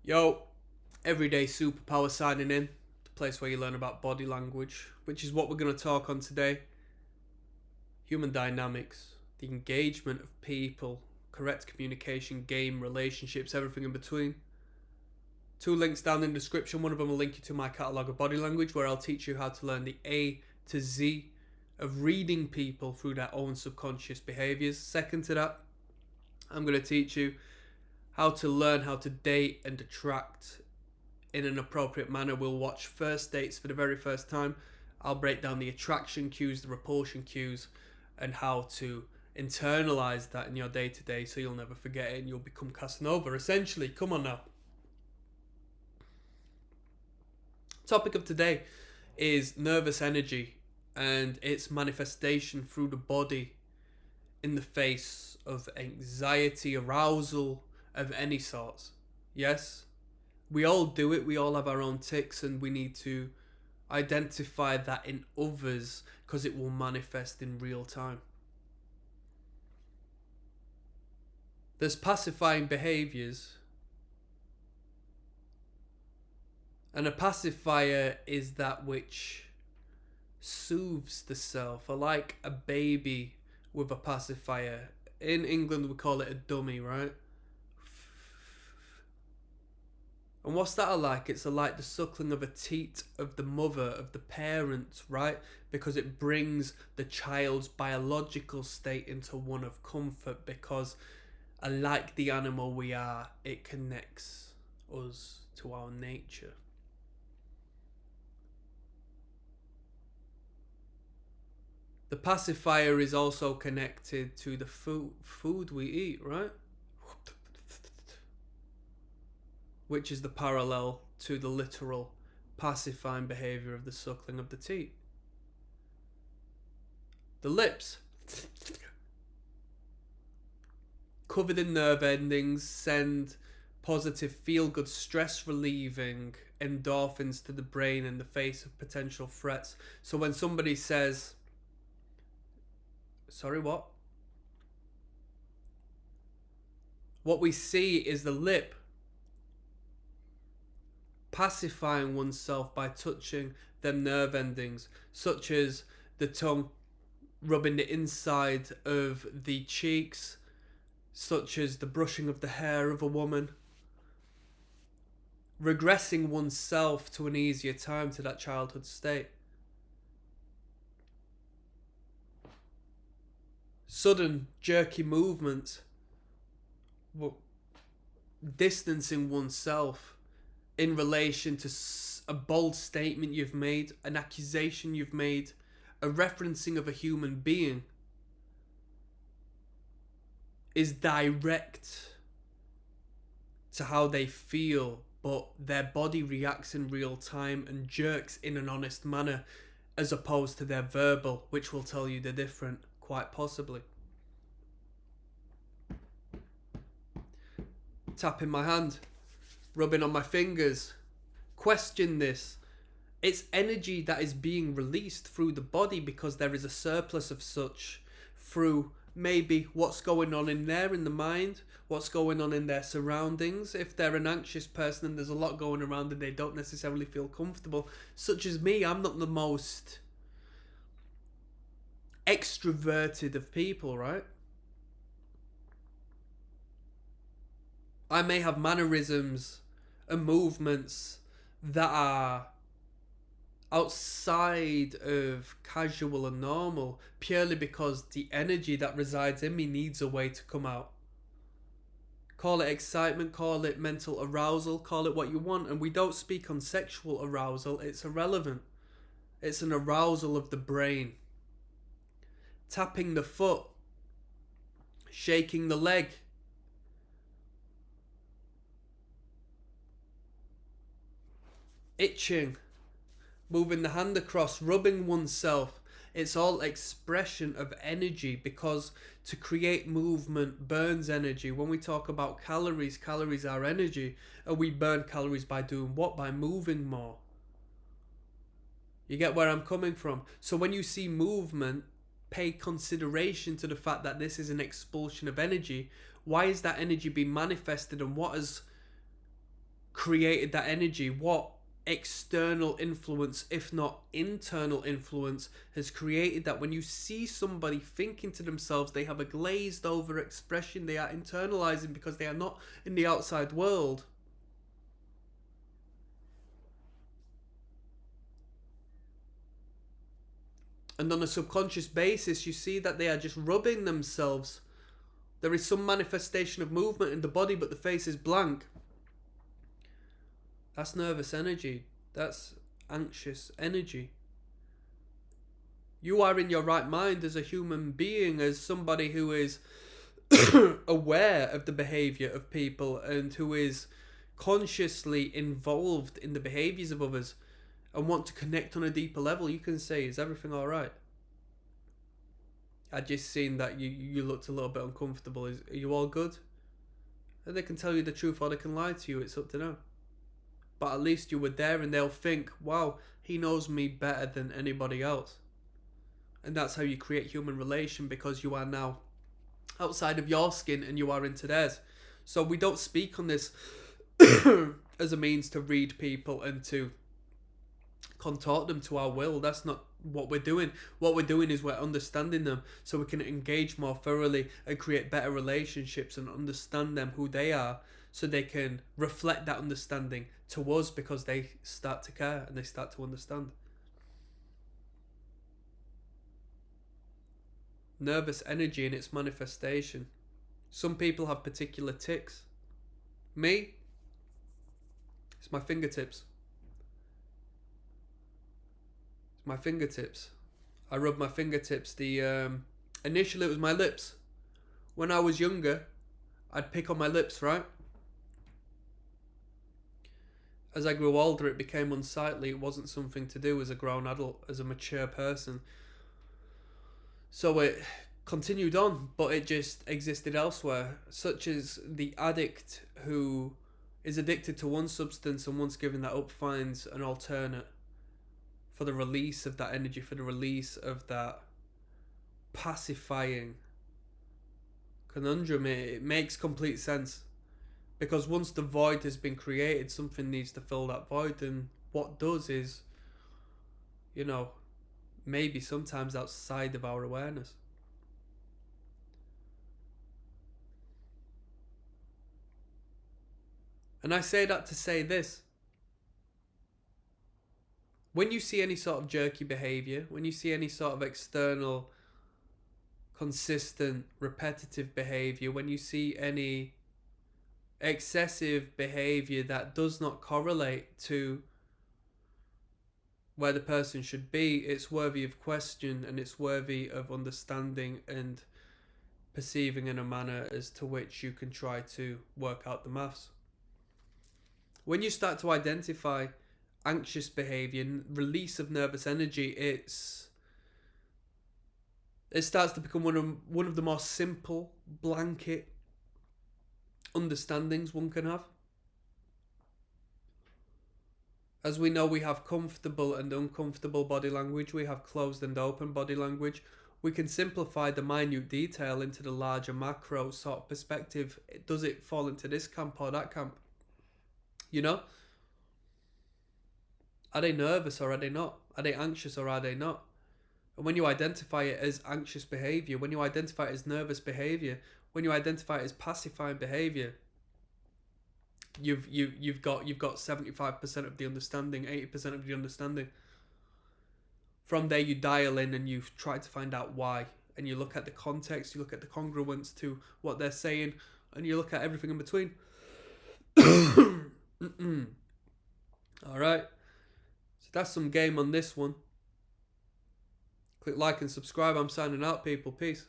Yo, everyday superpower signing in, the place where you learn about body language, which is what we're going to talk on today. Human dynamics, the engagement of people, correct communication, game, relationships, everything in between. Two links down in the description. One of them will link you to my catalogue of body language, where I'll teach you how to learn the A to Z of reading people through their own subconscious behaviours. Second to that, I'm going to teach you how to learn how to date and attract in an appropriate manner. We'll watch first dates for the very first time. I'll break down the attraction cues, the repulsion cues, and how to internalize that in your day-to-day so you'll never forget it and you'll become Casanova, essentially. Come on now. Topic of today is nervous energy and its manifestation through the body in the face of anxiety, arousal of any sorts. Yes, we all do it. We all have our own tics, and we need to identify that in others because it will manifest in real time. There's pacifying behaviors, and a pacifier is that which soothes the self. I like a baby with a pacifier. In England, we call it a dummy, right? And what's that like? It's like the suckling of a teat of the mother, of the parent, right? Because it brings the child's biological state into one of comfort, because like the animal we are, it connects us to our nature. The pacifier is also connected to the food we eat, right? Which is the parallel to the literal pacifying behavior of the suckling of the teat. The lips, covered in nerve endings, send positive, feel-good, stress-relieving endorphins to the brain in the face of potential threats. So when somebody says, sorry, what? What we see is the lip pacifying oneself by touching them nerve endings, such as the tongue rubbing the inside of the cheeks, such as the brushing of the hair of a woman, regressing oneself to an easier time, to that childhood state. Sudden jerky movements, distancing oneself in relation to a bold statement you've made, an accusation you've made, a referencing of a human being, is direct to how they feel, but their body reacts in real time and jerks in an honest manner, as opposed to their verbal, which will tell you they're different, quite possibly. Tapping my hand, rubbing on my fingers. Question this. It's energy that is being released through the body because there is a surplus of such through maybe what's going on in there in the mind, what's going on in their surroundings. If they're an anxious person and there's a lot going around and they don't necessarily feel comfortable, such as me, I'm not the most extroverted of people, right? I may have mannerisms and movements that are outside of casual and normal, purely because the energy that resides in me needs a way to come out. Call it excitement, call it mental arousal, call it what you want. And we don't speak on sexual arousal, it's irrelevant. It's an arousal of the brain. Tapping the foot, shaking the leg, itching, moving the hand across, rubbing oneself. It's all expression of energy, because to create movement burns energy. When we talk about calories, calories are energy, and we burn calories by doing what? By moving more. You get where I'm coming from? So when you see movement, pay consideration to the fact that this is an expulsion of energy. Why is that energy being manifested, and what has created that energy? What external influence, if not internal influence, has created that? When you see somebody thinking to themselves, they have a glazed over expression, they are internalizing because they are not in the outside world. And on a subconscious basis, you see that they are just rubbing themselves. There is some manifestation of movement in the body, but the face is blank. That's nervous energy. That's anxious energy. You are in your right mind as a human being, as somebody who is aware of the behavior of people and who is consciously involved in the behaviors of others and want to connect on a deeper level. You can say, is everything all right? I just seen that you looked a little bit uncomfortable. Are you all good? And they can tell you the truth or they can lie to you. It's up to them. But at least you were there, and they'll think, wow, he knows me better than anybody else. And that's how you create human relation, because you are now outside of your skin and you are into theirs. So we don't speak on this as a means to read people and to contort them to our will. That's not what we're doing. What we're doing is we're understanding them so we can engage more thoroughly and create better relationships and understand them, who they are, so they can reflect that understanding to us, because they start to care and they start to understand. Nervous energy in its manifestation. Some people have particular tics. Me, it's my fingertips. It's my fingertips. I rub my fingertips. Initially it was my lips. When I was younger, I'd pick on my lips, right? As I grew older, it became unsightly. It wasn't something to do as a grown adult, as a mature person. So it continued on, but it just existed elsewhere, such as the addict who is addicted to one substance and once given that up finds an alternate for the release of that energy, for the release of that pacifying conundrum. It makes complete sense, because once the void has been created, something needs to fill that void, and what does is, maybe sometimes outside of our awareness. And I say that to say this. When you see any sort of jerky behavior, when you see any sort of external, consistent, repetitive behavior, when you see any excessive behavior that does not correlate to where the person should be, it's worthy of question, and it's worthy of understanding and perceiving in a manner as to which you can try to work out the maths. When you start to identify anxious behavior and release of nervous energy, it starts to become one of the more simple, blanket understandings one can have. As we know, we have comfortable and uncomfortable body language. We have closed and open body language. We can simplify the minute detail into the larger macro sort of perspective. Does it fall into this camp or that camp? Are they nervous or are they not? Are they anxious or are they not? And when you identify it as anxious behavior, when you identify it as nervous behavior, when you identify it as pacifying behavior, you've got 75% of the understanding, 80% of the understanding. From there, you dial in and you try to find out why, and you look at the context, you look at the congruence to what they're saying, and you look at everything in between. All right, so that's some game on this one. Click like and subscribe. I'm signing out, people. Peace.